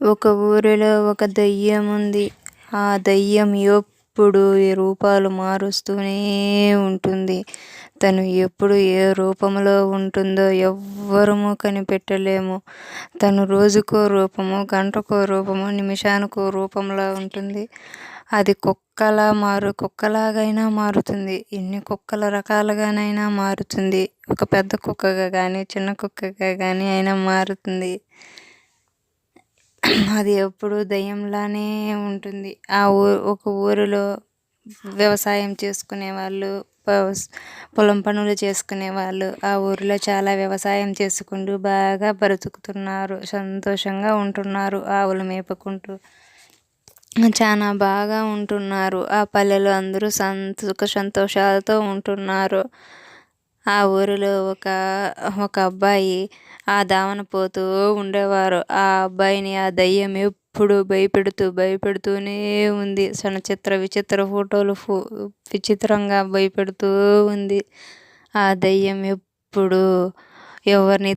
ఒక ఊరిలో ఒక దెయ్యం ఉంది. ఆ దెయ్యం ఎప్పుడు ఈ రూపాలు మారుస్తూనే ఉంటుంది. తను ఎప్పుడు ఏ రూపంలో ఉంటుందో ఎవ్వరము కనిపెట్టలేము. తను రోజుకో రూపము, గంటకో రూపము, నిమిషానికో రూపంలో ఉంటుంది. అది కుక్కలాగైనా మారుతుంది, ఎన్ని కుక్కల రకాలుగానైనా మారుతుంది. ఒక పెద్ద కుక్కగా కానీ చిన్న కుక్కగా కానీ అయినా మారుతుంది. అది ఎప్పుడు దయ్యంలానే ఉంటుంది. ఒక ఊరిలో వ్యవసాయం చేసుకునే వాళ్ళు, పొలం పనులు చేసుకునే వాళ్ళు ఆ ఊరిలో చాలా వ్యవసాయం చేసుకుంటూ బాగా బ్రతుకుతున్నారు, సంతోషంగా ఉంటున్నారు. ఆవులు మేపుకుంటూ చాలా బాగా ఉంటున్నారు. ఆ పల్లెలో అందరూ సంతోషాలతో ఉంటున్నారు. ఆ ఊరిలో ఒక అబ్బాయి ఆ దావన పోతూ ఉండేవారు. ఆ అబ్బాయిని ఆ దయ్యం ఎప్పుడు భయపెడుతూనే ఉంది. విచిత్ర ఫోటోలు విచిత్రంగా భయపెడుతూ ఉంది. ఆ దయ్యం ఎప్పుడు ఎవరిని